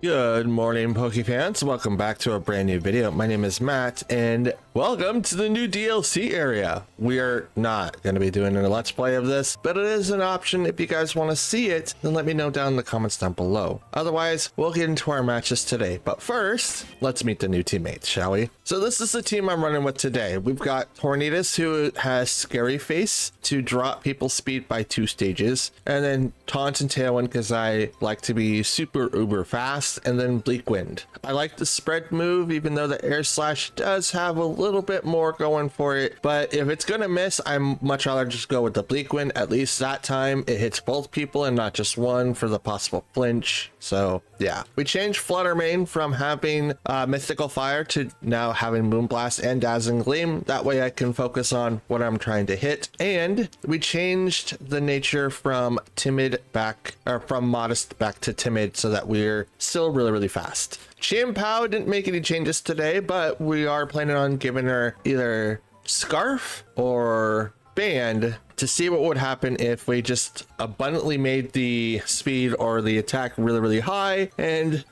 Good morning, Pokefans. Welcome back to a brand new video. My name is Matt, and welcome to the new DLC area. We are not going to be doing a Let's Play of this, but it is an option. If you guys want to see it, then let me know down in the comments down below. Otherwise, we'll get into our matches today. But first, let's meet the new teammates, shall we? So this is the team I'm running with today. We've got Tornadus, who has Scary Face to drop people's speed by 2 stages, and then Taunt and Tailwind because I like to be super uber fast, and then Bleak Wind. I like the spread move, even though the Air Slash does have a little bit more going for it, but if it's gonna miss, I'm much rather just go with the Bleak Wind. At least that time it hits both people and not just one for the possible flinch. So yeah, we changed Flutter Mane from having Mythical Fire to now having Moonblast and Dazzling Gleam. That way I can focus on what I'm trying to hit. And we changed the nature from timid back, or from modest back to timid, so that we're still really fast. Chimpao didn't make any changes today, but we are planning on giving her either Scarf or Band to see what would happen if we just abundantly made the speed or the attack really high and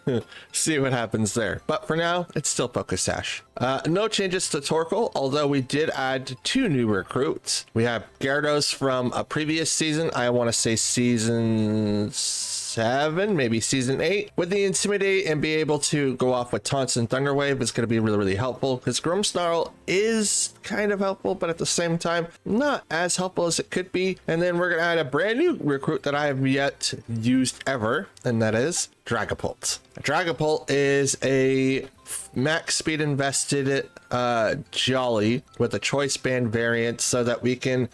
see what happens there. But for now, it's still Focus Sash. No changes to Torkoal, although we did add 2 new recruits. We have Gyarados from a previous season. I want to say season 7, maybe season 8. With the Intimidate and be able to go off with Taunts and Thunder Wave is going to be really helpful, because Grimmsnarl is kind of helpful, but at the same time, not as helpful as it could be. And then we're going to add a brand new recruit that I have yet used ever, and that is Dragapult. Dragapult is a max speed invested Jolly with a choice band variant, so that we can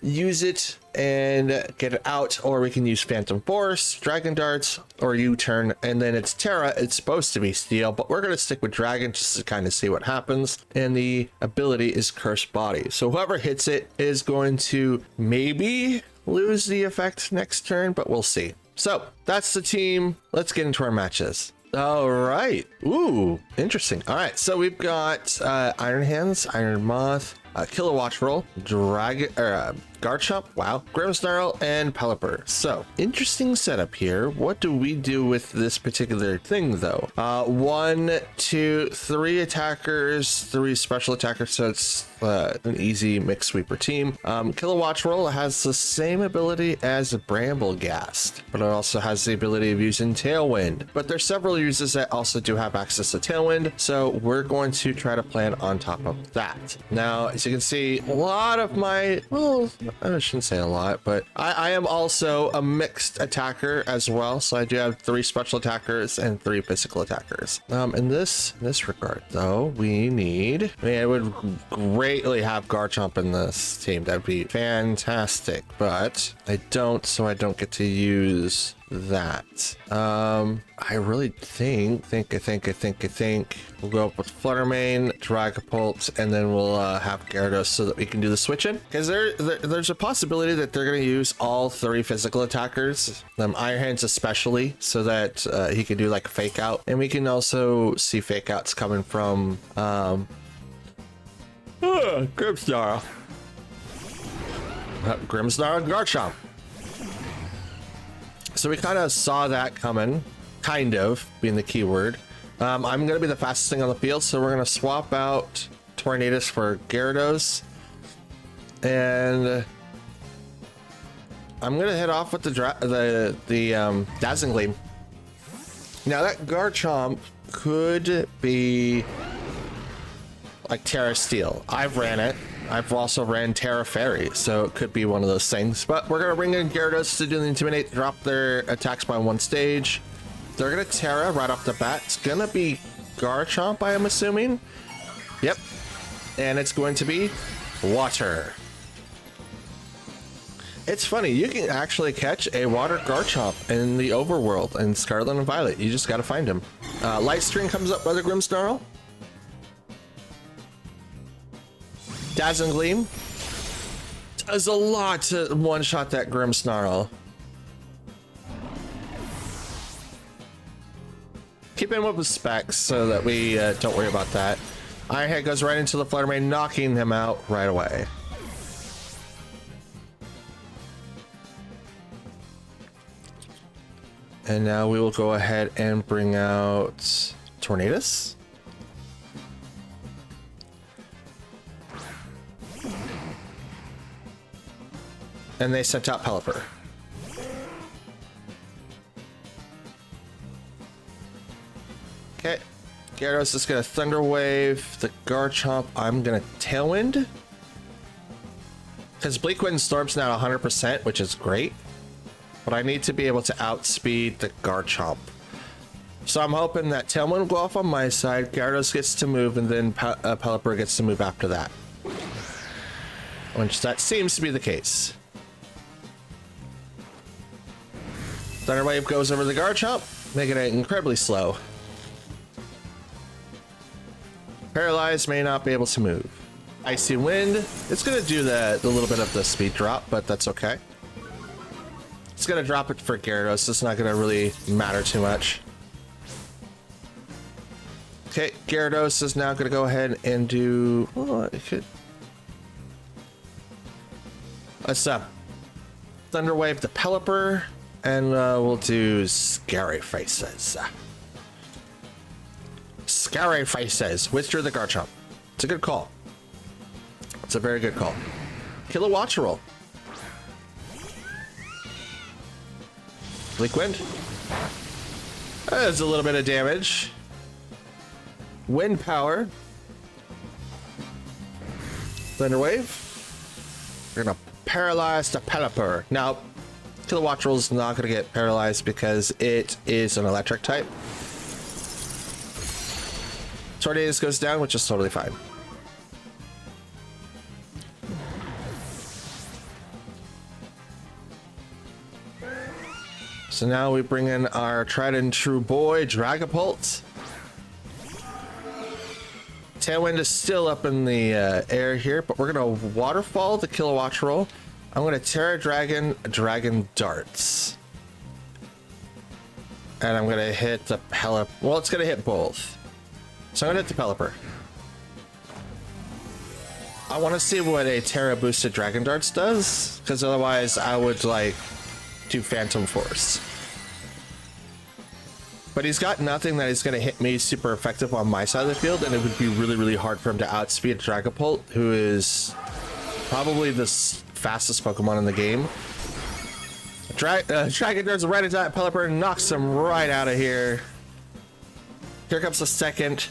use it and get it out, or we can use Phantom Force, Dragon Darts, or U-turn. And then it's Terra. It's supposed to be Steel, but we're going to stick with Dragon just to kind of see what happens. And the ability is Cursed Body, so whoever hits it is going to maybe lose the effect next turn, but we'll see. So that's the team. Let's get into our matches. All right. Ooh, interesting. All right, so we've got Iron Hands, Iron Moth, Kilowatch Roll, Garchomp, wow, Grimmsnarl, and Pelipper. So interesting setup here. What do we do with this particular thing though? 1, 2, 3 attackers, 3 special attackers, so it's an easy mixed sweeper team. Kilowatch Roll has the same ability as Bramblegast, but it also has the ability of using Tailwind. But there's several users that also do have access to Tailwind, so we're going to try to plan on top of that. Now, as you can see, a lot of my, well, I shouldn't say a lot, but I am also a mixed attacker as well. So I do have 3 special attackers and 3 physical attackers. In this regard though, we need, I mean, I would greatly have Garchomp in this team. That'd be fantastic, but I don't, so I don't get to use that. I really think we'll go up with Flutter Mane, Dragapult, and then we'll have Gyarados so that we can do the switching, because there's a possibility that they're going to use all 3 physical attackers, Iron Hands especially, so that he can do like a fake out, and we can also see fake outs coming from Grimmsnarl, and Garchomp. So we kind of saw that coming, kind of being the keyword. I'm going to be the fastest thing on the field, so we're going to swap out Tornadus for Gyarados. And I'm going to hit off with the Dazzling Gleam. Now that Garchomp could be like Terra Steel. I've ran it. I've also ran Terra Fairy, so it could be one of those things. But we're going to bring in Gyarados to do the Intimidate, drop their attacks by 1 stage. They're going to Terra right off the bat. It's going to be Garchomp, I am assuming. Yep. And it's going to be Water. It's funny, you can actually catch a Water Garchomp in the overworld in Scarlet and Violet. You just got to find him. Light String comes up by the Grimmsnarl. Dazzling Gleam does a lot to one-shot that Grimmsnarl. Keep him up with specs so that we don't worry about that. Iron Head goes right into the Flutter Mane, knocking him out right away. And now we will go ahead and bring out Tornadus. And they sent out Pelipper. Okay. Gyarados is going to Thunder Wave. The Garchomp, I'm going to Tailwind. Because Bleak Wind Storm's now at 100%, which is great. But I need to be able to outspeed the Garchomp. So I'm hoping that Tailwind will go off on my side, Gyarados gets to move, and then Pelipper gets to move after that. Which that seems to be the case. Thunder Wave goes over the Garchomp, making it incredibly slow. Paralyzed, may not be able to move. Icy Wind, it's going to do the little bit of the speed drop, but that's okay. It's going to drop it for Gyarados, it's not going to really matter too much. Okay, Gyarados is now going to go ahead and do... Oh, it could... Let's Thunder Wave the Pelipper. And we'll do Scary Faces. Scary Faces. Withdraw the Garchomp. It's a good call. It's a very good call. Kilowattrel. Bleak Wind. That's a little bit of damage. Wind Power. Thunder Wave. We're gonna paralyze the Pelipper. Now, Kilowattrel is not going to get paralyzed because it is an electric type. Tornadus goes down, which is totally fine. So now we bring in our tried and true boy, Dragapult. Tailwind is still up in the air here, but we're going to waterfall the Kilowattrel. I'm going to Terra Dragon, Dragon Darts. And I'm going to hit the Pelipper. Well, it's going to hit both. So I'm going to hit the Pelipper. I want to see what a Terra boosted Dragon Darts does, because otherwise I would like do Phantom Force. But he's got nothing that is going to hit me super effective on my side of the field, and it would be really, really hard for him to outspeed Dragapult, who is probably the fastest Pokemon in the game. Dragon Darts right into that Pelipper and knocks him right out of here. Here comes the second.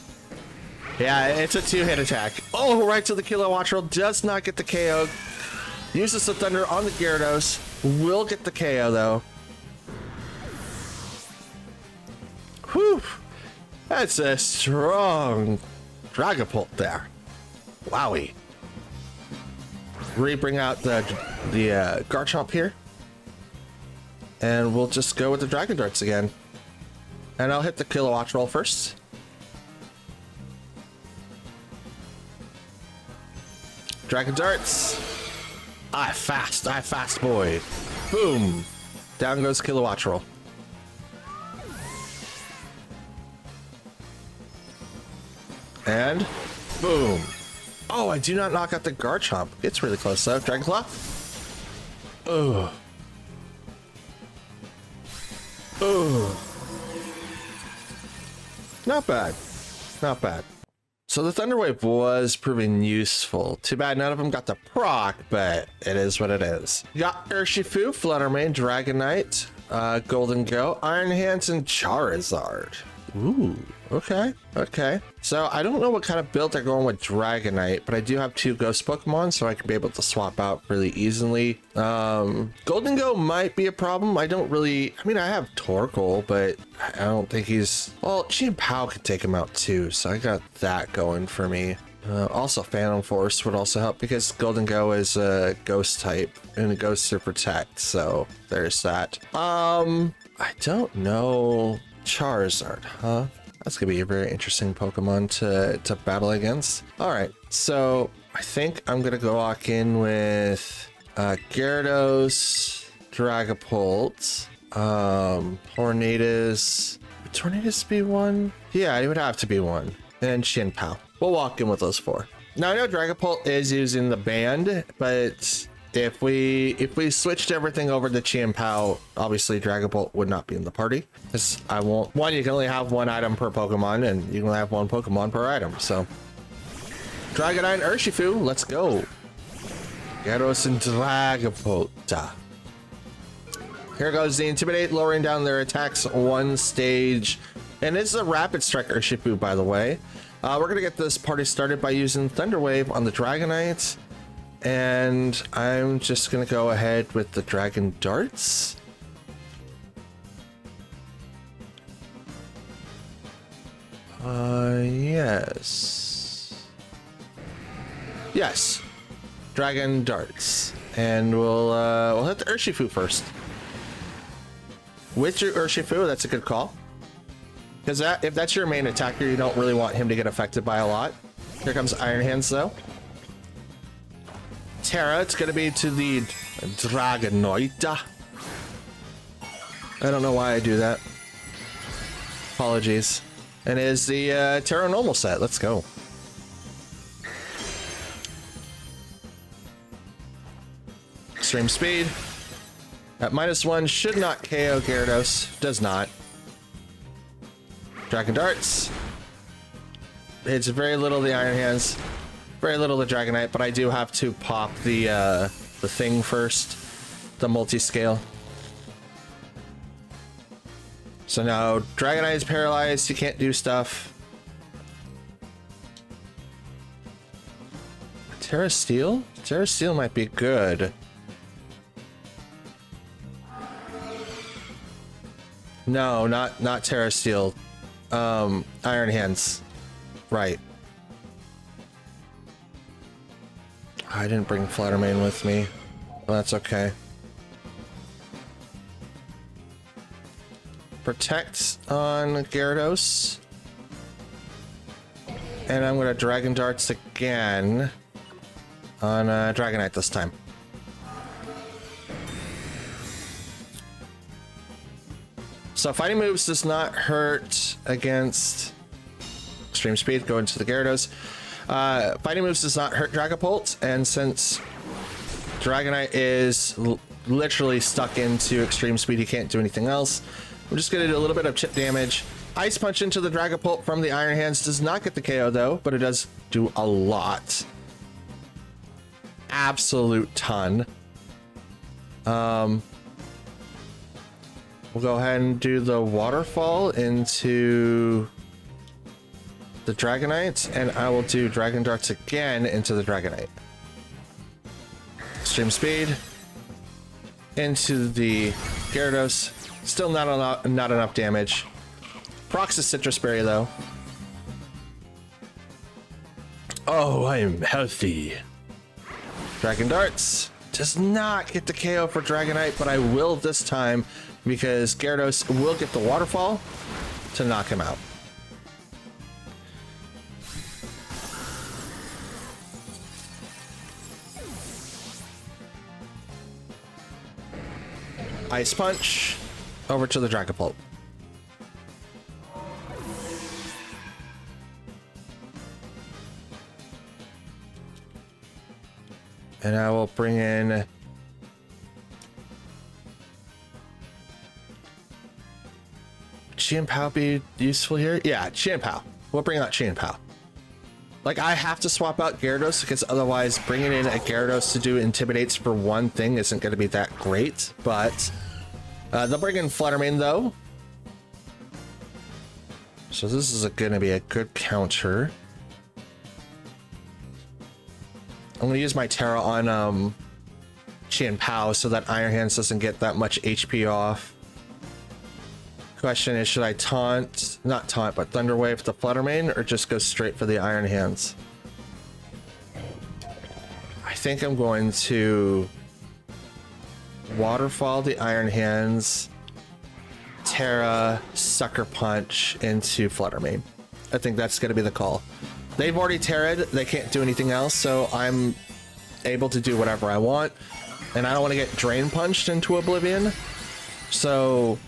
Yeah, it's a two-hit attack. Oh, right to the Kilowattrel. Does not get the KO. Uses the Thunder on the Gyarados. Will get the KO, though. Whew. That's a strong Dragapult there. Wowie. Bring out the Garchomp here. And we'll just go with the Dragon Darts again. And I'll hit the Kilowattrel first. Dragon Darts. I fast boy. Boom. Down goes Kilowattrel. And boom. Oh, I do not knock out the Garchomp. It's really close though. Dragon Claw. Oh. Oh. Not bad. Not bad. So the Thunder Wave was proving useful. Too bad none of them got the proc, but it is what it is. You got Urshifu, Fluttermane, Dragonite, Golden Go, Iron Hands, and Charizard. Ooh, okay, okay. So I don't know what kind of build they're going with Dragonite, but I do have two Ghost Pokemon, so I can be able to swap out really easily. Golden Go might be a problem. I don't really, I mean, I have Torkoal, but I don't think he's, well, Chien-Pao could take him out too, so I got that going for me. Also Phantom Force would also help because Golden Go is a Ghost type and it goes to Protect, so there's that. I don't know. Charizard, huh? That's gonna be a very interesting Pokemon to battle against. All right, so I think I'm gonna go walk in with Gyarados, Dragapult, Tornadus. Would Tornadus be one? Yeah, it would have to be one. And Chien-Pao. We'll walk in with those four. Now I know Dragapult is using the band, but if we switched everything over to Chien-Pao, obviously Dragon Bolt would not be in the party. Because I won't. One, you can only have one item per Pokemon, and you can only have one Pokemon per item. So, Dragonite and Urshifu, let's go. Gyarados and Dragapult. Here goes the Intimidate, lowering down their attacks one stage. And it's a Rapid Strike Urshifu, by the way. We're gonna get this party started by using Thunder Wave on the Dragonite. And I'm just gonna go ahead with the Dragon Darts. Yes. Dragon Darts. And we'll hit the Urshifu first. With your Urshifu, that's a good call. Because if that's your main attacker, you don't really want him to get affected by a lot. Here comes Iron Hands, though. Terra, it's going to be to the Dragonoid. I don't know why I do that. Apologies. And is the Terra normal set. Let's go. Extreme Speed. At -1, should not KO Gyarados. Does not. Dragon Darts. It's very little the Iron Hands. Very little the Dragonite, but I do have to pop the thing first. The multi-scale. So now Dragonite is paralyzed. You can't do stuff. Terra Steel? Terra Steel might be good. No, not Terra Steel. Iron Hands. Right. I didn't bring Fluttermane with me. Well, that's okay. Protect on Gyarados. And I'm going to Dragon Darts again on Dragonite this time. So fighting moves does not hurt against Extreme Speed. Go into the Gyarados. Fighting moves does not hurt Dragapult, and since Dragonite is literally stuck into Extreme Speed, he can't do anything else. I'm just gonna do a little bit of chip damage. Ice Punch into the Dragapult from the Iron Hands does not get the KO though, but it does do a lot. Absolute ton. We'll go ahead and do the Waterfall into the Dragonite, and I will do Dragon Darts again into the Dragonite. Extreme Speed into the Gyarados. Still not enough damage. Procs the Citrus Berry though. Oh, I'm healthy. Dragon Darts does not get the KO for Dragonite, but I will this time because Gyarados will get the Waterfall to knock him out. Ice Punch over to the Dragapult. And I will bring in Chien-Pao be useful here? Yeah, Chien-Pao. We'll bring out Chien-Pao. Like, I have to swap out Gyarados because otherwise bringing in a Gyarados to do Intimidates for one thing isn't going to be that great. But they'll bring in Fluttermane, though. So this is going to be a good counter. I'm going to use my Terra on Chien-Pao so that Iron Hands doesn't get that much HP off. Question is, should I not taunt, but Thunder Wave the Fluttermane or just go straight for the Iron Hands? I think I'm going to Waterfall the Iron Hands, Terra, Sucker Punch into Fluttermane. I think that's going to be the call. They've already Terra'd, they can't do anything else, so I'm able to do whatever I want. And I don't want to get Drain Punched into Oblivion. So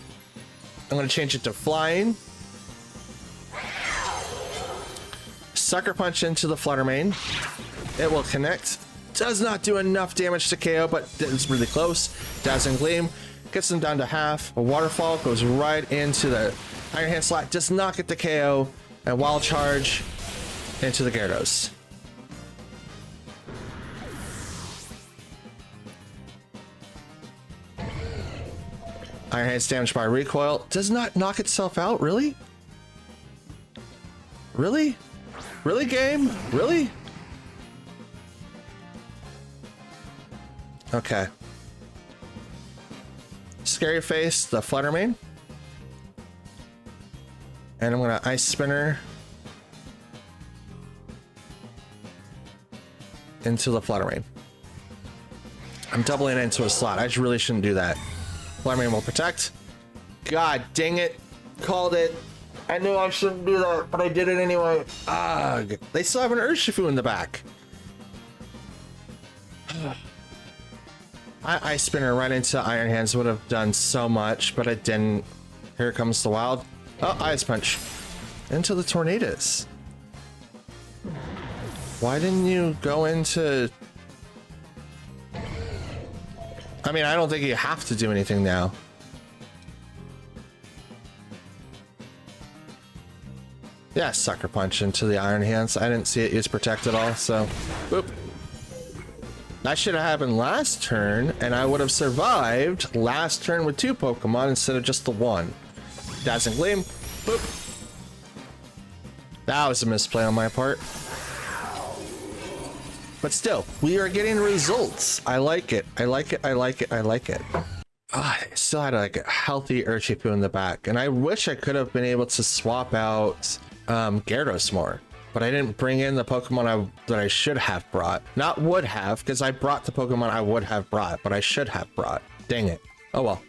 I'm going to change it to Flying. Sucker Punch into the Fluttermane. It will connect Does not do enough damage to KO, but it's really close. Dazzling Gleam gets him down to half. A Waterfall goes right into the Iron Hand slot. Does not get the KO. And Wild Charge into the Gyarados. Iron Hand's damaged by recoil. Does not knock itself out, really? Really? Really, game? Really? Okay. Scary Face, the Flutter Mane. And I'm gonna Ice Spinner into the Flutter Mane. I'm doubling into a slot. I really shouldn't do that. Flutter Mane will protect. God dang it. Called it. I knew I shouldn't do that, but I did it anyway. Ugh. They still have an Urshifu in the back. Ice Spinner right into Iron Hands would have done so much, but I didn't. Here comes the Wild. Oh, Ice Punch. Into the Tornadoes. Why didn't you go into... I mean, I don't think you have to do anything now. Yeah, Sucker Punch into the Iron Hands. I didn't see it use Protect at all, so... Boop. That should have happened last turn, and I would have survived last turn with 2 Pokemon instead of just the 1. Dazzling Gleam. Boop. That was a misplay on my part. But still, we are getting results. I like it. I like it. I like it. I like it. I still had like a healthy Urshifu in the back, and I wish I could have been able to swap out Gyarados more. But I didn't bring in the Pokemon that I should have brought. Not would have, because I brought the Pokemon I would have brought, but I should have brought. Dang it. Oh well.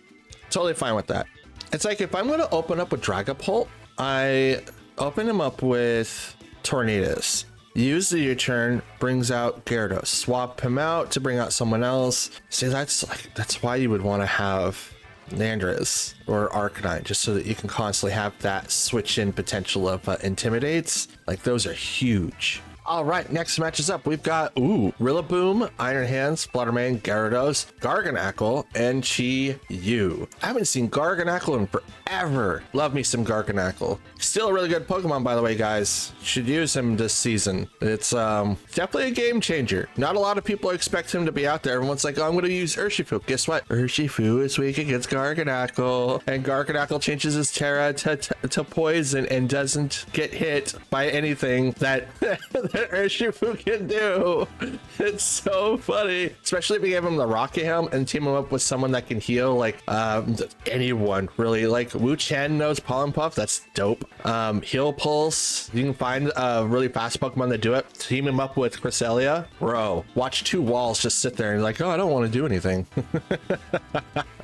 Totally fine with that. It's like if I'm going to open up with Dragapult, I open him up with Tornadoes. Use the U-turn, brings out Gyarados. Swap him out to bring out someone else. See, that's why you would want to have Landorus or Arcanine, just so that you can constantly have that switch in potential of Intimidates. Like, those are huge. All right, next match is up. We've got, Rillaboom, Iron Hands, Flutter Mane, Gyarados, Garganacl, and Chi-Yu. I haven't seen Garganacl in forever. Love me some Garganacl. Still a really good Pokemon, by the way, guys. Should use him this season. It's definitely a game changer. Not a lot of people expect him to be out there. Everyone's like, oh, I'm going to use Urshifu. Guess what? Urshifu is weak against Garganacl, and Garganacl changes his Terra to Poison and doesn't get hit by anything that Urshifu can do. It's so funny, especially if you give him the Rocky Helm and team him up with someone that can heal, like anyone really. Like Wu Chen knows Pollen Puff. That's dope. Heal Pulse. You can find really fast Pokemon that do it. Team him up with Cresselia. Bro, watch 2 walls just sit there and like, oh, I don't want to do anything.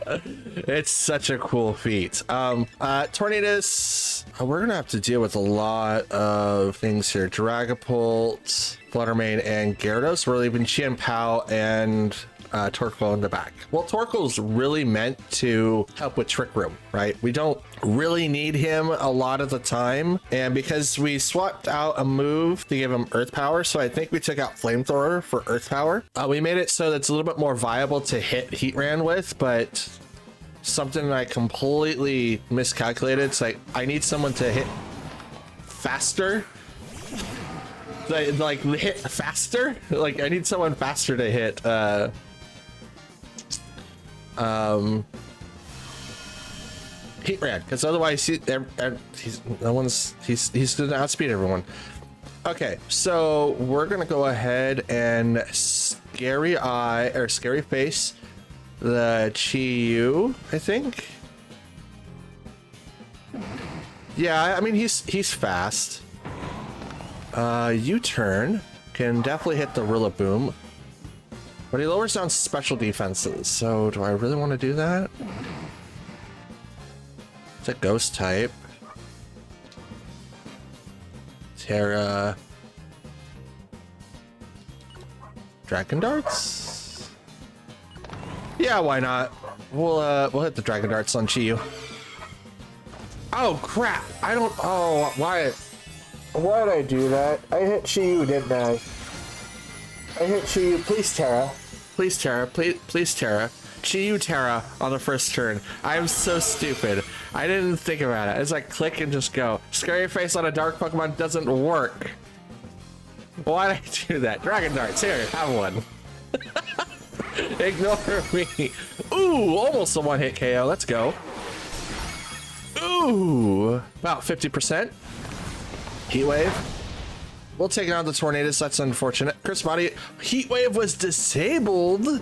It's such a cool feat. Tornadoes, we're gonna have to deal with a lot of things here. Dragapult, Flutter Mane, and Gyarados. We're leaving Chien-Pao and Torkoal in the back. Well, Torkoal's really meant to help with Trick Room, right? We don't really need him a lot of the time, and because we swapped out a move to give him Earth Power, so I think we took out Flamethrower for Earth Power. We made it so that's a little bit more viable to hit Heatran with, but something I completely miscalculated. It's like I need someone to hit faster. Like hit faster. Like I need someone faster to hit Heatran, because otherwise he's gonna outspeed everyone. Okay, so we're gonna go ahead and Scary Face the Chi-Yu, I think. Yeah, I mean he's fast. U-turn can definitely hit the Rillaboom, but he lowers down special defenses. So do I really want to do that? It's a ghost type. Terra. Dragon Darts? Yeah, why not? We'll hit the Dragon Darts on Chi-Yu. Oh crap! Why did I do that? I hit Chi-Yu, didn't I? I hit Chi-Yu. Please, Terra. Please, Terra. Please, Terra. Chi-Yu Terra on the first turn. I am so stupid. I didn't think about it. It's like click and just go. Scary face on a dark Pokemon doesn't work. Why did I do that? Dragon Darts, here, have one. Ignore me. Ooh, almost a one-hit KO. Let's go. Ooh, about 50%. Heat Wave. We'll take out the Tornadus. That's unfortunate. Chris Body. Heat Wave was disabled.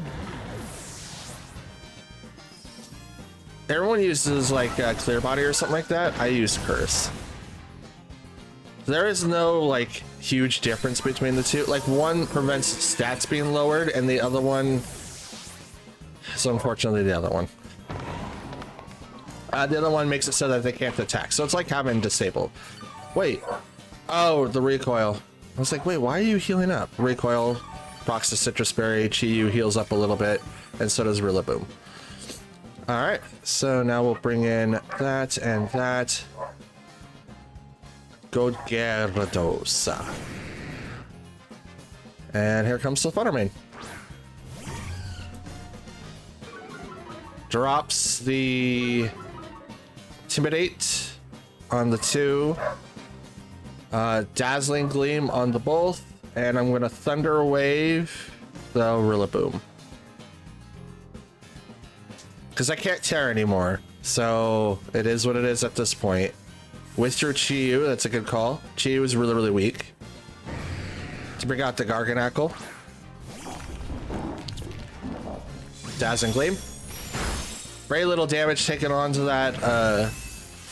Everyone uses like Clear Body or something like that. I use Curse. There is no like huge difference between the two. Like one prevents stats being lowered and the other one is unfortunately the other one. The other one makes it so that they can't attack. So it's like having disabled. Wait. Oh, the recoil. I was like, wait, why are you healing up? Recoil, procs to Citrus Berry, Chi-Yu heals up a little bit, and so does Rillaboom. Alright, so now we'll bring in that and that. Go Gyarados. And here comes the Fluttermane. Drops the Intimidate on the 2. Dazzling Gleam on the both. And I'm going to Thunder Wave the Rillaboom. Because I can't tear anymore. So it is what it is at this point. With your Chi-Yu, that's a good call. Chi-Yu is really, really weak. To bring out the Garganacl. Dazzling Gleam. Very little damage taken onto that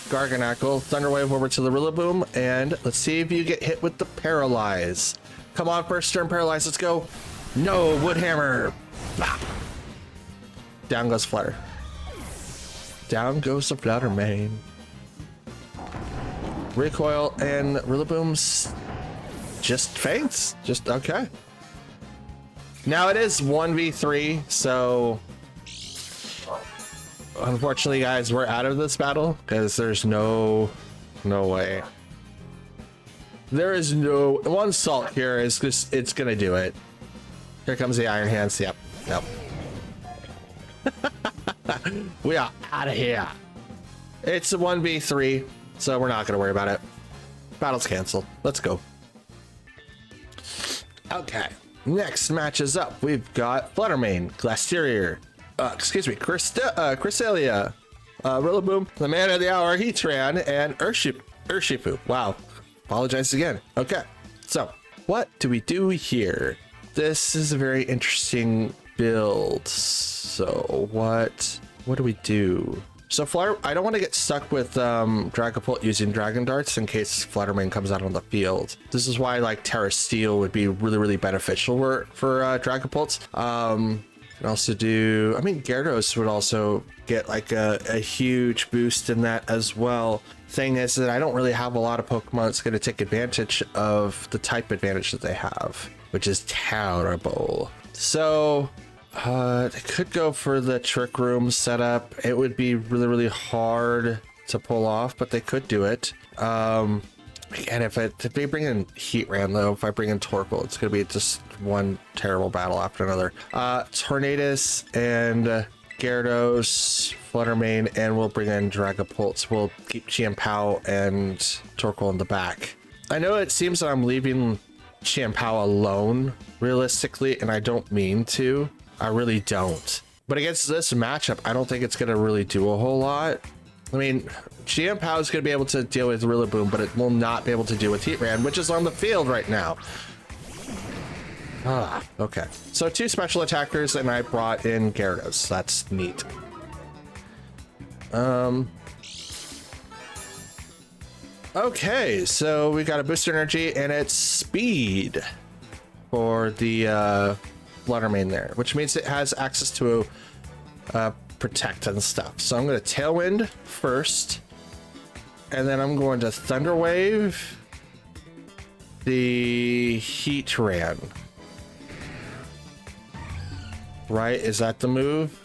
Garganacl. Thunder Wave over to the Rillaboom. And let's see if you get hit with the Paralyze. Come on, first turn Paralyze. Let's go. No, Wood Hammer. Ah. Down goes Flutter. Down goes the Fluttermane. Recoil and Rillaboom's just faints. Just okay. Now it is 1v3, so unfortunately, guys, we're out of this battle because there's no way. There is no one salt here is just it's gonna do it. Here comes the Iron Hands. Yep. We are out of here. It's a 1v3, so we're not gonna worry about it. Battle's canceled. Let's go. Okay, next match is up. We've got Fluttermane, Glastrier, Cresselia, Rillaboom, the Man of the Hour, Heatran, and Urshifu. Wow, apologize again. Okay, so what do we do here? This is a very interesting build. So what do we do? So Flutter, I don't want to get stuck with Dragapult using Dragon Darts in case Fluttermane comes out on the field. This is why like Terra Steel would be really, really beneficial for Dragapults. Can also do, I mean, Gyarados would also get like a huge boost in that as well. Thing is that I don't really have a lot of Pokemon that's going to take advantage of the type advantage that they have, which is terrible. So they could go for the Trick Room setup. It would be really, really hard to pull off, but they could do it. And if they bring in Heatran, though, if I bring in Torkoal, it's going to be just one terrible battle after another. Tornadus and Gyarados, Fluttermane, and we'll bring in Dragapult. We'll keep Chiampao and Torkoal in the back. I know it seems that I'm leaving Chiampao alone, realistically, and I don't mean to. I really don't. But against this matchup, I don't think it's going to really do a whole lot. I mean, Chiampao is going to be able to deal with Rillaboom, but it will not be able to deal with Heatran, which is on the field right now. Okay. So 2 special attackers, and I brought in Gyarados. That's neat. Okay, so we got a boost energy, and it's speed for the Fluttermane there, which means it has access to protect and stuff. So I'm going to Tailwind first, and then I'm going to Thunder Wave the Heatran. Right? Is that the move?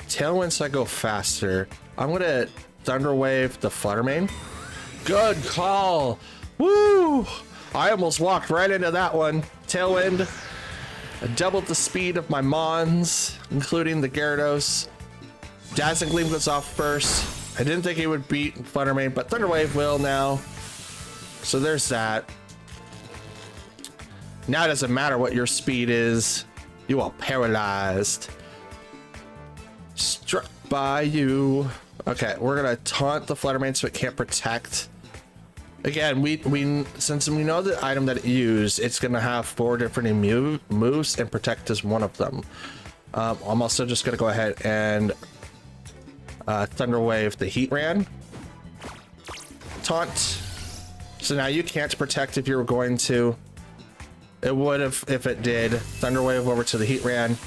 Tailwind so I go faster. I'm going to Thunder Wave the Fluttermane. Good call. Woo! I almost walked right into that one. Tailwind. I doubled the speed of my Mons, including the Gyarados. Dazzling Gleam goes off first. I didn't think he would beat Fluttermane, but Thunder Wave will now. So there's that. Now it doesn't matter what your speed is. You are paralyzed. Struck by you. Okay, we're gonna taunt the Fluttermane so it can't protect. Again, we since we know the item that it used, it's gonna have 4 different moves, and protect is one of them. I'm also just gonna go ahead and Thunder Wave the Heatran. Taunt. So now you can't protect if you were going to. It would if it did. Thunder Wave over to the Heatran.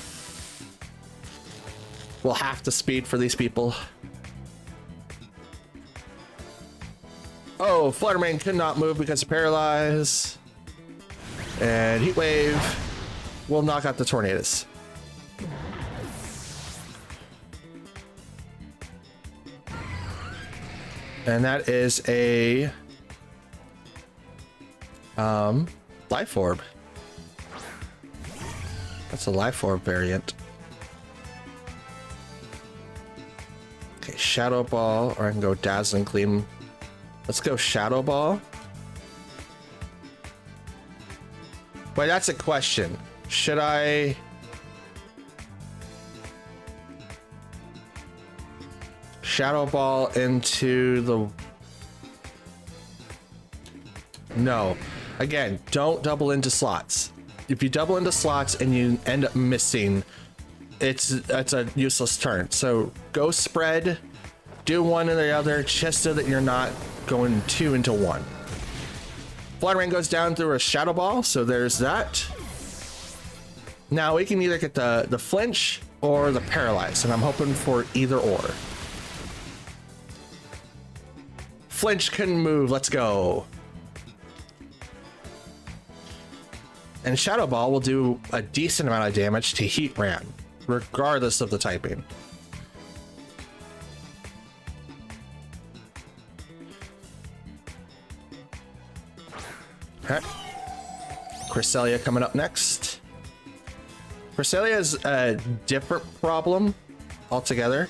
We'll have to speed for these people. Oh, Fluttermane could not move because of Paralyze. And Heat Wave will knock out the Tornadus. And that is a Life Orb. That's a Life Orb variant. Okay, Shadow Ball, or I can go Dazzling Gleam. Let's go Shadow Ball. Wait, that's a question. Should I... Shadow Ball into the... No. Again, don't double into slots. If you double into slots and you end up missing, it's a useless turn. So go spread, do one and the other, just so that you're not going 2 into 1. Fluttermane goes down through a Shadow Ball, so there's that. Now we can either get the flinch or the paralyze, and I'm hoping for either or. Flinch couldn't move, let's go. And Shadow Ball will do a decent amount of damage to Heatran, regardless of the typing. Okay. Cresselia coming up next. Cresselia is a different problem altogether.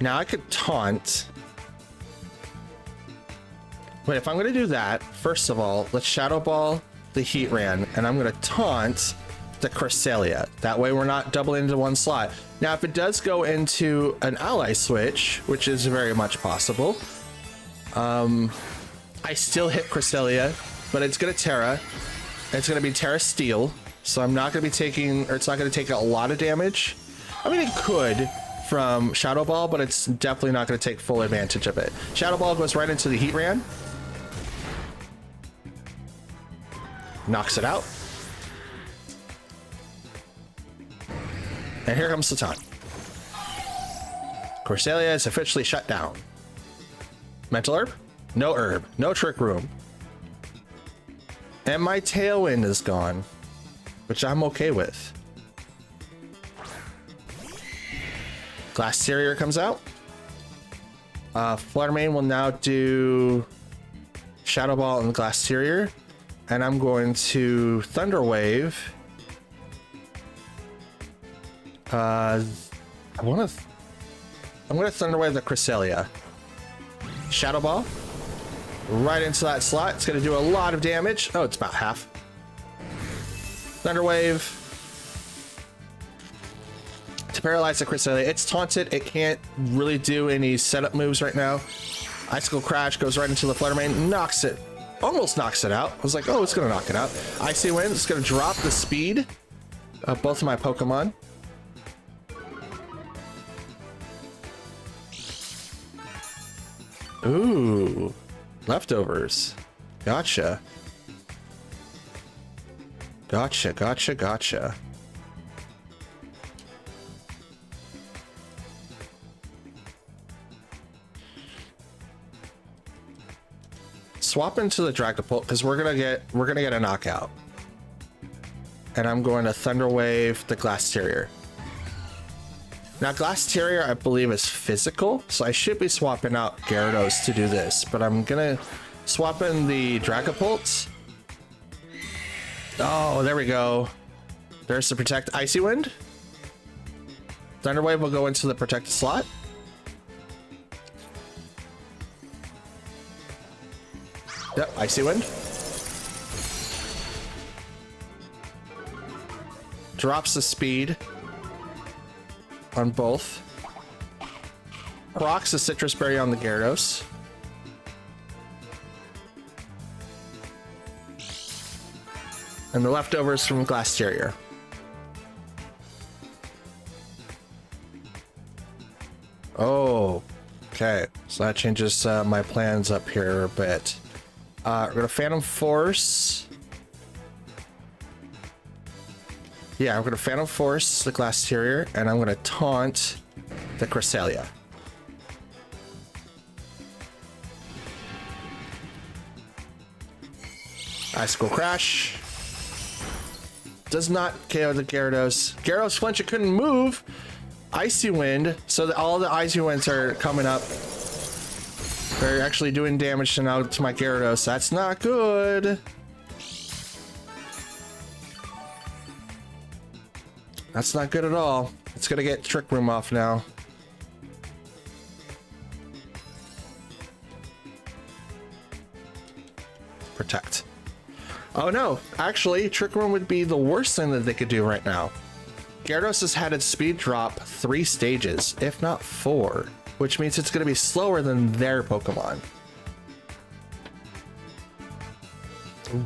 Now I could taunt. But if I'm going to do that, first of all, let's Shadow Ball the Heatran, and I'm going to taunt the Cresselia. That way we're not doubling into one slot. Now, if it does go into an ally switch, which is very much possible, I still hit Cresselia, but it's going to Terra. It's going to be Terra Steel, so I'm not going to be taking, or it's not going to take a lot of damage. I mean, it could from Shadow Ball, but it's definitely not going to take full advantage of it. Shadow Ball goes right into the Heatran. Knocks it out. And here comes the taunt. Cresselia is officially shut down. Mental Herb? No herb. No Trick Room. And my Tailwind is gone, which I'm okay with. Glacier comes out. Fluttermane will now do Shadow Ball and Glacier. And I'm going to Thunder Wave. I'm gonna Thunder Wave the Cresselia. Shadow Ball. Right into that slot. It's gonna do a lot of damage. Oh, it's about half. Thunder Wave. To paralyze the Cresselia. It's taunted. It can't really do any setup moves right now. Icicle Crash goes right into the Fluttermane. Knocks it. Almost knocks it out. I was like, oh, it's gonna knock it out. Icy Wind. It's gonna drop the speed of both of my Pokemon. Ooh, leftovers. Gotcha. Gotcha, gotcha, gotcha. Swap into the Dragapult because we're gonna get a knockout. And I'm going to Thunder Wave the Glacier. Now, Glass Terrier, I believe, is physical, so I should be swapping out Gyarados to do this, but I'm gonna swap in the Dragapult. Oh, there we go. There's the Protect Icy Wind. Thunder Wave will go into the protected slot. Yep, Icy Wind. Drops the speed on both. Rocks the Citrus Berry on the Gyarados. And the leftovers from Glass Terrier. Oh, okay. So that changes my plans up here a bit. We're gonna Phantom Force. Yeah, I'm gonna Phantom Force the Glass Terrier, and I'm gonna taunt the Cresselia. Icicle Crash. Does not KO the Gyarados. Gyarados flinch, it couldn't move. Icy Wind, so that all the Icy Winds are coming up. They're actually doing damage to now to my Gyarados. That's not good. That's not good at all. It's gonna get Trick Room off now. Protect. Oh no, actually, Trick Room would be the worst thing that they could do right now. Gyarados has had its speed drop 3 stages, if not 4, which means it's going to be slower than their Pokemon.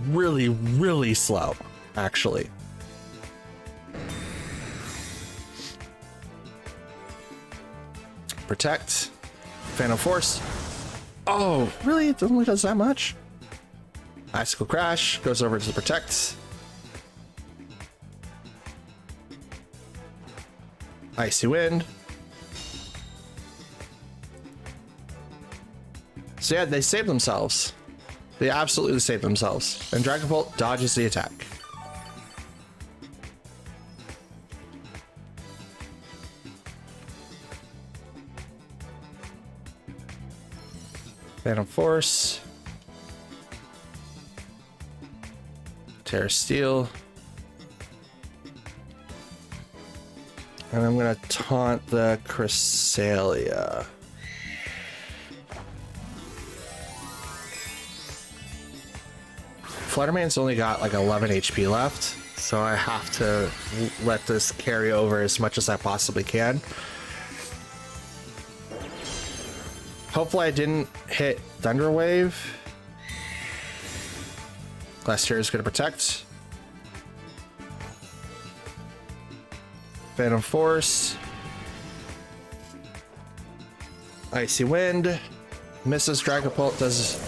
Really, really slow, actually. Protect. Phantom Force. Oh, really? It only does that much? Icicle Crash goes over to the Protect. Icy Wind. So yeah, they saved themselves. They absolutely saved themselves. And Dragapult dodges the attack. Phantom Force. Terra Steel. And I'm gonna taunt the Cresselia. Fluttermane's only got like 11 HP left, so I have to let this carry over as much as I possibly can. Hopefully I didn't hit Thunder Wave. Glass Terrier is gonna protect. Phantom Force. Icy Wind. Misses Dragapult, does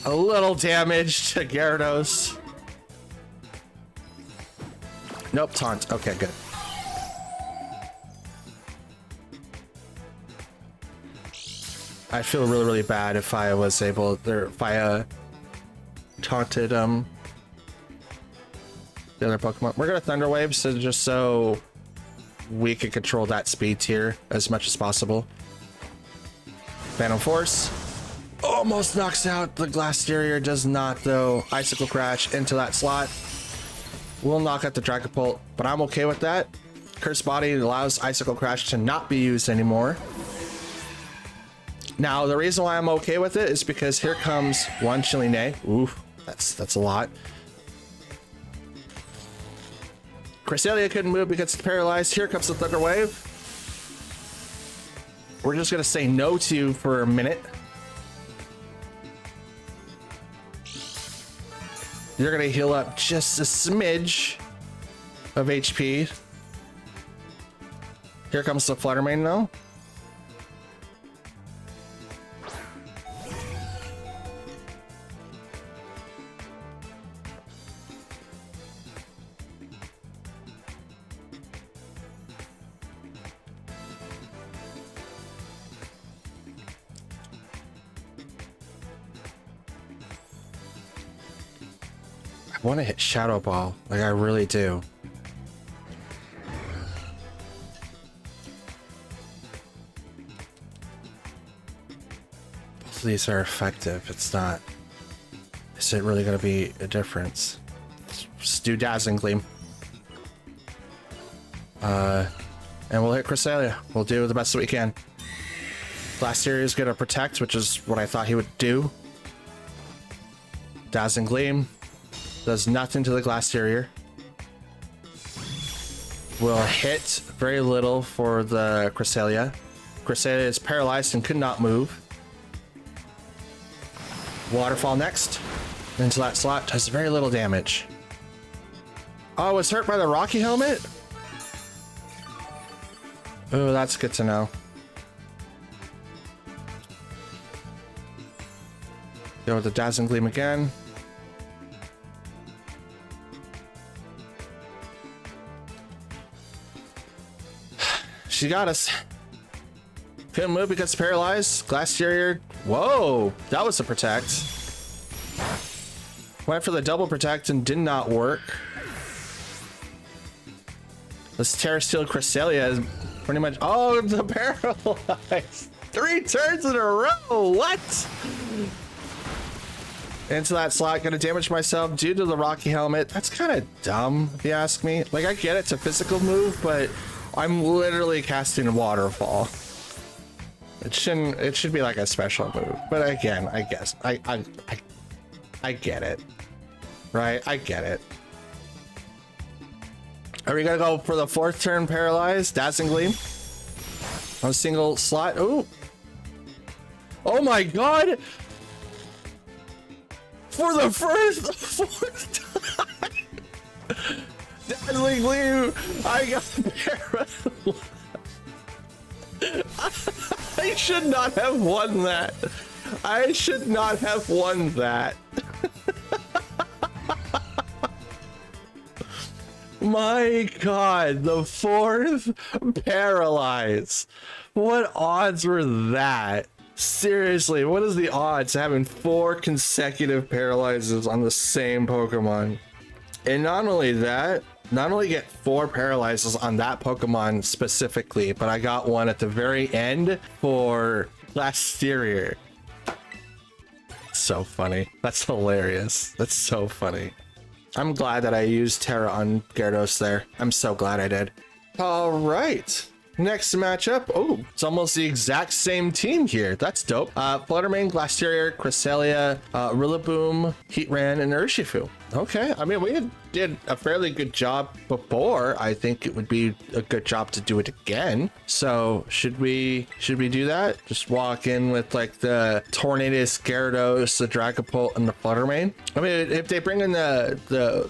a little damage to Gyarados. Nope, taunt. Okay, good. I'd feel really, really bad if I was able, or if I taunted the other Pokemon. We're gonna Thunder Wave, so just so we can control that speed tier as much as possible. Phantom Force almost knocks out the Glass Terrier, does not though. Icicle Crash into that slot will knock out the Dragapult, but I'm okay with that. Curse Body allows Icicle Crash to not be used anymore. Now the reason why I'm okay with it is because here comes one Chilling Day. Ooh, that's a lot. Cresselia couldn't move because it's paralyzed. Here comes the Thunder Wave. We're just gonna say no to you for a minute. You're gonna heal up just a smidge of HP. Here comes the Fluttermane though. I want to hit Shadow Ball, like I really do. both of these are effective. It's not. Is it really going to be a difference? Let's do Dazzling Gleam. And we'll hit Cresselia. We'll do the best that we can. Glasteria is going to protect, which is what I thought he would do. Dazzling Gleam does nothing to the Glasteria. Will hit very little for the Cresselia. Cresselia is paralyzed and could not move. Waterfall next. Into that slot, does very little damage. Oh, was hurt by the Rocky Helmet? Oh, that's good to know. Go with the Dazzling Gleam again. She got us. Couldn't move because paralyzed. Glasteria. Whoa, that was a protect. Went for the double protect and did not work. This Terra Steel Cresselia is pretty much. Oh, the paralyzed. 3 turns in a row. What? Into that slot, gonna damage myself due to the Rocky Helmet. That's kind of dumb, if you ask me. Like, I get it's a physical move, but I'm literally casting a waterfall. It should be like a special move. But again, I guess I get it. Right? I get it. Are we gonna go for the 4th turn paralyzed? Dazzling Gleam on a single slot. Ooh. Oh my god! For the 4th time! Dazzling Gleam! I got paralyzed. I should not have won that. I should not have won that. My god, the 4th paralyze. What odds were that? Seriously, what is the odds of having 4 consecutive paralyzes on the same Pokemon? And not only that, not only get 4 paralyzes on that Pokemon specifically, but I got one at the very end for Glasteria. So funny. That's hilarious. That's so funny. I'm glad that I used Terra on Gyarados there. I'm so glad I did. All right. Next matchup. Oh, it's almost the exact same team here. That's dope. Fluttermane, Glasteria, Cresselia, Rillaboom, Heatran, and Urshifu. Okay. I mean, we did a fairly good job before. I think it would be a good job to do it again. So should we do that? Just walk in with like the Tornadus, Gyarados, the Dragapult, and the Fluttermane. I mean, if they bring in the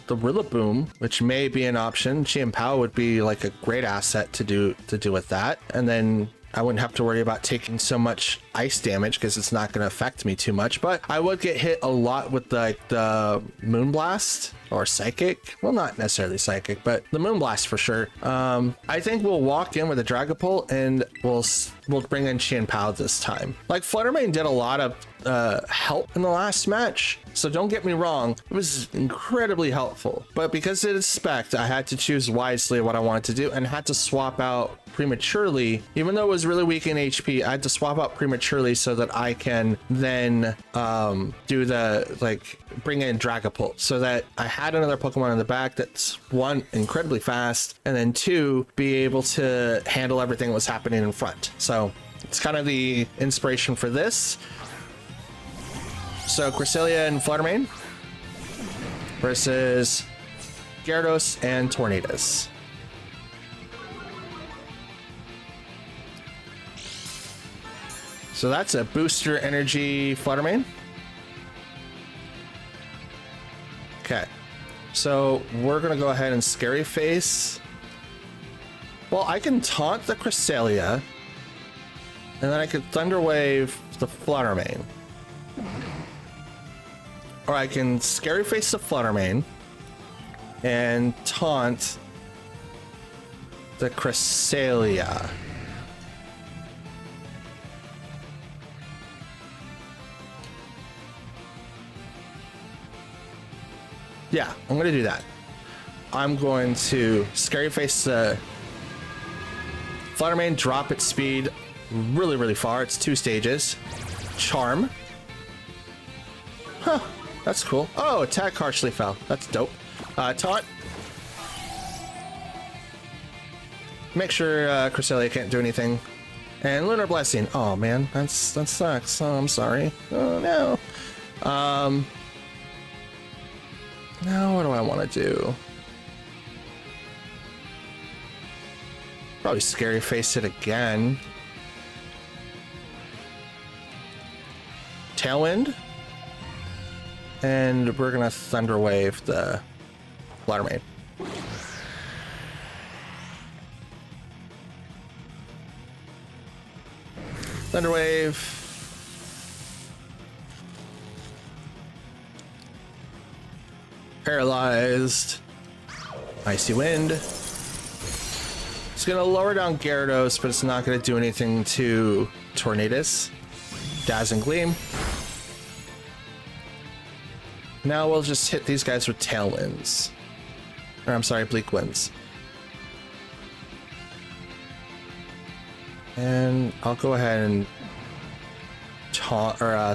Rillaboom, which may be an option, Chien-Pao would be like a great asset to do with that. And then I wouldn't have to worry about taking so much ice damage because it's not going to affect me too much, but I would get hit a lot with the Moonblast or Psychic. Well, not necessarily Psychic, but the Moonblast for sure. I think we'll walk in with a Dragapult and we'll bring in Chien-Pao this time. Like, Fluttermane did a lot of help in the last match, so don't get me wrong, it was incredibly helpful, but because it is spec'd, I had to choose wisely what I wanted to do and had to swap out prematurely. Even though it was really weak in HP, I had to swap out prematurely so that I can then do the, like, bring in Dragapult, so that I had another Pokemon in the back that's, 1, incredibly fast, and then 2, be able to handle everything that was happening in front. So it's kind of the inspiration for this. So Cresselia and Fluttermane versus Gyarados and Tornadus. So that's a booster energy Fluttermane. Okay, so we're gonna go ahead and Scary Face. Well, I can taunt the Cresselia, and then I could Thunder Wave the Fluttermane. Or I can Scary Face the Fluttermane and taunt the Cresselia. Yeah, I'm gonna do that. I'm going to Scary Face the Fluttermane, drop its speed really, really far. It's 2 stages. Charm. Huh, that's cool. Oh, attack harshly fell. That's dope. Taunt. Make sure Cresselia can't do anything. And Lunar Blessing. Oh man, that sucks. Oh, I'm sorry. Oh no. Now what do I want to do? Probably Scary Face it again. Tailwind. And we're gonna Thunder Wave the Fluttermane. Thunder Wave. Paralyzed. Icy Wind. It's gonna lower down Gyarados, but it's not gonna do anything to Tornadus. Dazzling Gleam. Now we'll just hit these guys with Tailwinds. Or I'm sorry, Bleak Winds. And I'll go ahead and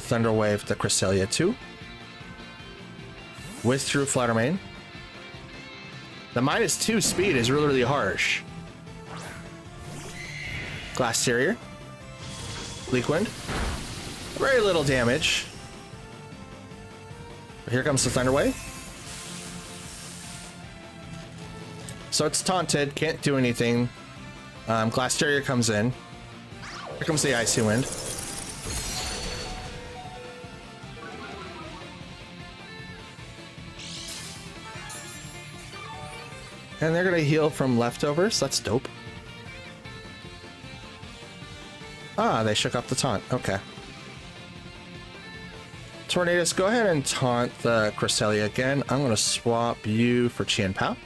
Thunder Wave the Cresselia too. Withdrew Fluttermane. The -2 speed is really, really harsh. Glass Terrier. Bleak Wind. Very little damage. Here comes the Thunder Wave. So it's taunted, can't do anything. Glass Terrier comes in. Here comes the Icy Wind. And they're gonna heal from leftovers. That's dope. Ah, they shook off the taunt. Okay. Tornadus, go ahead and taunt the Cresselia again. I'm gonna swap you for Chien-Pao.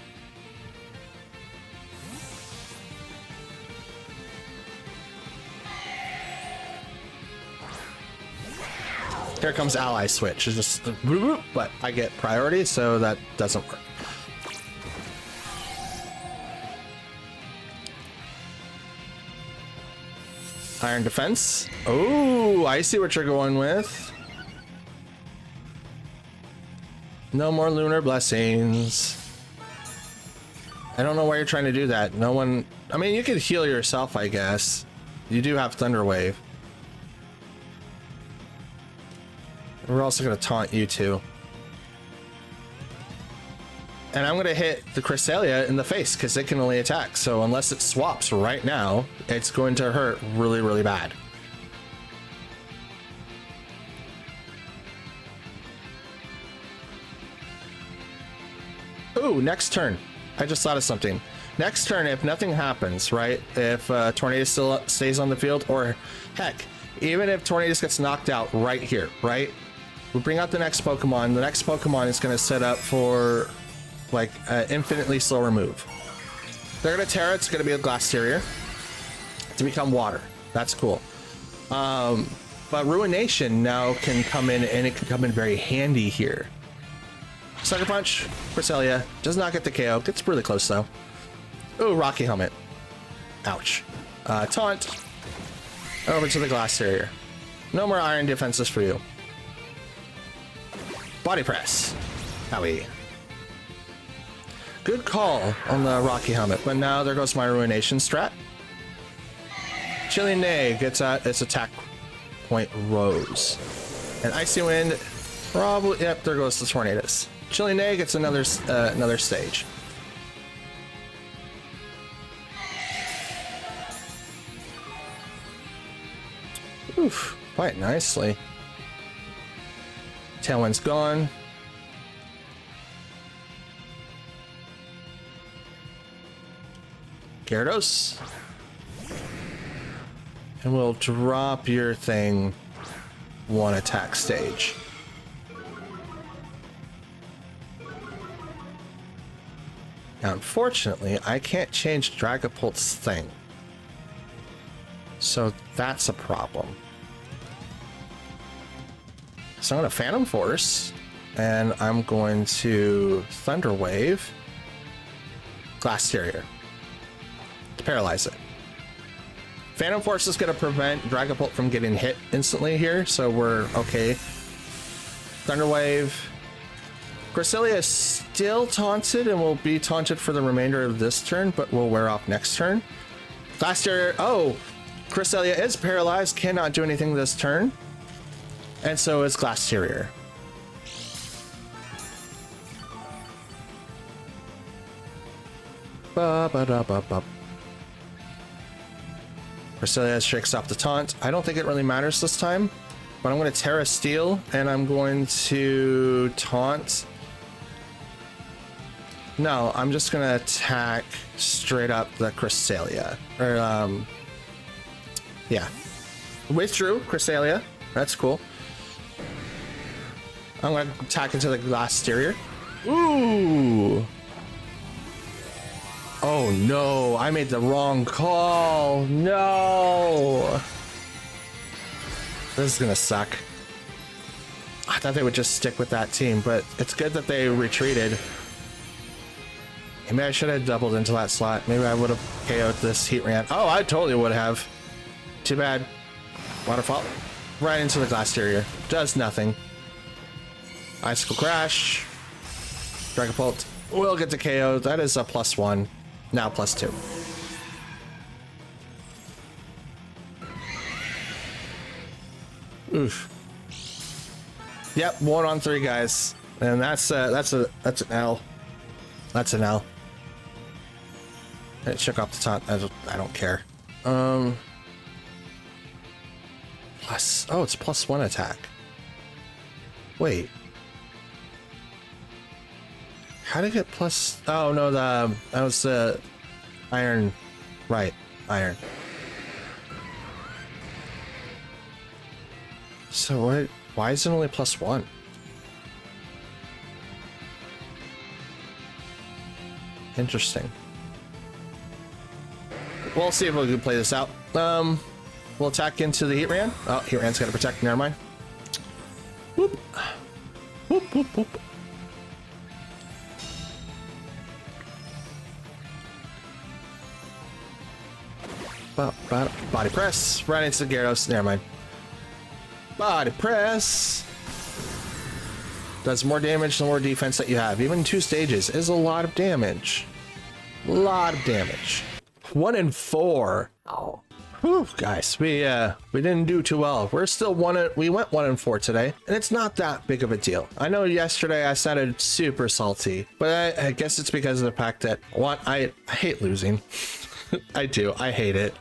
Here comes Ally Switch. It's just, but I get priority, so that doesn't work. Iron Defense. Oh, I see what you're going with. No more Lunar Blessings. I don't know why you're trying to do that. No one... I mean, you could heal yourself, I guess. You do have Thunder Wave. We're also going to taunt you too. And I'm going to hit the Cresselia in the face because it can only attack. So unless it swaps right now, it's going to hurt really, really bad. Ooh, next turn. I just thought of something. Next turn, if nothing happens, right? If Tornadus still stays on the field, or heck, even if Tornadus gets knocked out right here, right? We bring out the next Pokemon. The next Pokemon is going to set up for like infinitely slower move. They're going to tear it. It's going to be a Glass Terrier to become water. That's cool. But Ruination now can come in, and it can come in very handy here. Sucker Punch, Cresselia does not get the KO. Gets really close though. Ooh, Rocky Helmet. Ouch. Taunt. Over to the Glass Terrier. No more Iron Defenses for you. Body Press. Owie. Good call on the Rocky Helmet, but now there goes my Ruination strat. Chilling Neigh gets at its attack point rose. And Icy Wind, probably, yep, there goes the Tornadus. Chilling Neigh gets another stage. Oof, quite nicely. Tailwind's gone. Gyarados. And we'll drop your thing one attack stage. Now, unfortunately, I can't change Dragapult's thing. So that's a problem. So I'm going to Phantom Force, and I'm going to Thunder Wave Glass Terrier to paralyze it. Phantom Force is going to prevent Dragapult from getting hit instantly here, so we're okay. Thunder Wave. Cresselia is still taunted and will be taunted for the remainder of this turn, but will wear off next turn. Glass Terrier. Oh, Cresselia is paralyzed, cannot do anything this turn. And so is Glass Terrier. Ba-ba-da-ba-ba. Cresselia shakes off the taunt. I don't think it really matters this time, but I'm going to Terra Steel and I'm going to taunt. No, I'm just going to attack straight up the Cresselia. Or, yeah. Withdrew Cresselia. That's cool. I'm going to attack into the Glass Terrier. Ooh. Oh no, I made the wrong call. No. This is gonna suck. I thought they would just stick with that team, but it's good that they retreated. Maybe I should have doubled into that slot. Maybe I would have KO'd this heat ran. Oh, I totally would have. Too bad. Waterfall. Right into the Glass Terrier. Does nothing. Icicle Crash. Dragapult will get the KO. That is a +1. Now +2. Oof. Yep, 1 on 3 guys, and that's an L. That's an L. It shook off the taunt. I don't care. Plus. Oh, it's +1 attack. Wait. How did it get plus? Oh no, that was the iron, right? Iron. So what? Why is it only +1? Interesting. We'll see if we can play this out. We'll attack into the Heat Ran. Oh, Heat Ran's got to protect. Never mind. Whoop. Whoop whoop whoop. Body press right into the Gyarados. Never mind. Body press does more damage the more defense that you have. Even 2 stages is a lot of damage. A lot of damage. 1 in 4. Oh. Whew, guys, we didn't do too well. We're still we went 1 in 4 today, and it's not that big of a deal. I know yesterday I sounded super salty, but I guess it's because of the fact that I hate losing. I do. I hate it.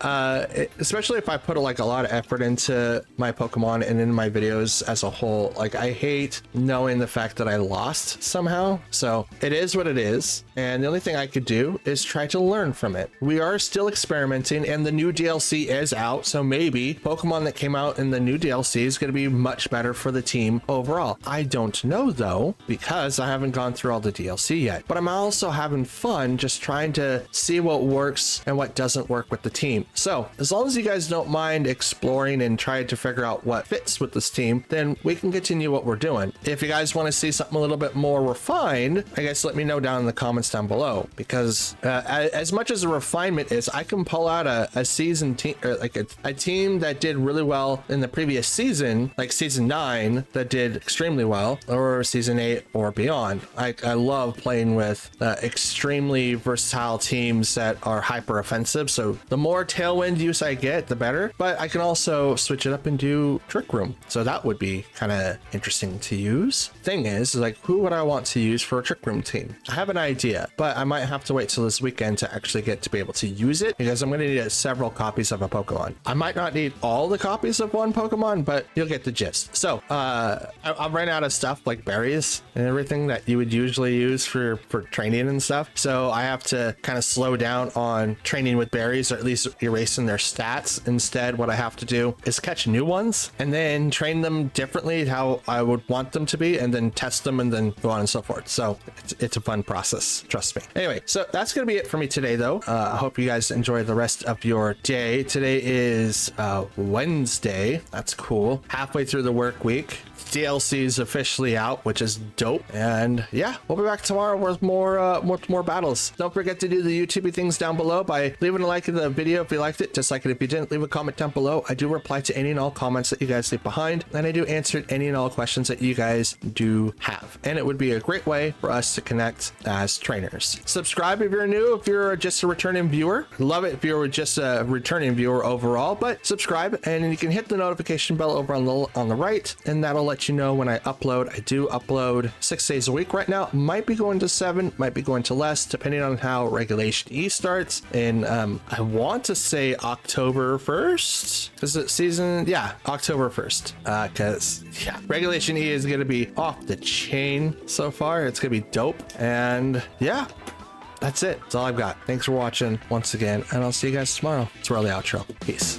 Especially if I put like a lot of effort into my Pokemon and in my videos as a whole. Like, I hate knowing the fact that I lost somehow. So it is what it is. And the only thing I could do is try to learn from it. We are still experimenting and the new DLC is out. So maybe Pokemon that came out in the new DLC is going to be much better for the team overall. I don't know though, because I haven't gone through all the DLC yet, but I'm also having fun just trying to see what works and what doesn't work with the team. So as long as you guys don't mind exploring and trying to figure out what fits with this team, then we can continue what we're doing. If you guys want to see something a little bit more refined, I guess let me know down in the comments down below, because as much as a refinement is, I can pull out a season team, or like a team that did really well in the previous season, like season 9 that did extremely well, or season 8 or beyond. I love playing with extremely versatile teams that are hyper offensive, so the more tailwind use I get, the better. But I can also switch it up and do Trick Room, so that would be kind of interesting to use. Thing is, like, who would I want to use for a Trick Room team? I have an idea, but I might have to wait till this weekend to actually get to be able to use it, because I'm going to need several copies of a Pokemon. I might not need all the copies of one Pokemon, but you'll get the gist. So I've ran out of stuff like berries and everything that you would usually use for training and stuff, so I have to kind of slow down on training with berries, or at least erasing their stats. Instead, what I have to do is catch new ones and then train them differently how I would want them to be, and then test them and then go on and so forth. So it's a fun process, trust me. Anyway, so that's gonna be it for me today though. I hope you guys enjoy the rest of your day. Today is Wednesday. That's cool. Halfway through the work week. DLC is officially out, which is dope. And yeah, we'll be back tomorrow with more battles. Don't forget to do the YouTube things down below by way. Leaving a like in the video if you liked it, dislike it if you didn't. Leave a comment down below. I do reply to any and all comments that you guys leave behind, and I do answer any and all questions that you guys do have. And it would be a great way for us to connect as trainers. Subscribe if you're new, if you're just a returning viewer. Love it if you're just a returning viewer overall, but subscribe, and you can hit the notification bell over on the right, and that'll let you know when I upload. I do upload 6 days a week right now. Might be going to 7, might be going to less, depending on how Regulation E starts. And I want to say October 1st. Is it season? Yeah, October 1st. Because yeah, Regulation E is going to be off the chain so far. It's going to be dope. And yeah, that's it. That's all I've got. Thanks for watching once again, and I'll see you guys tomorrow. It's World outro. Peace.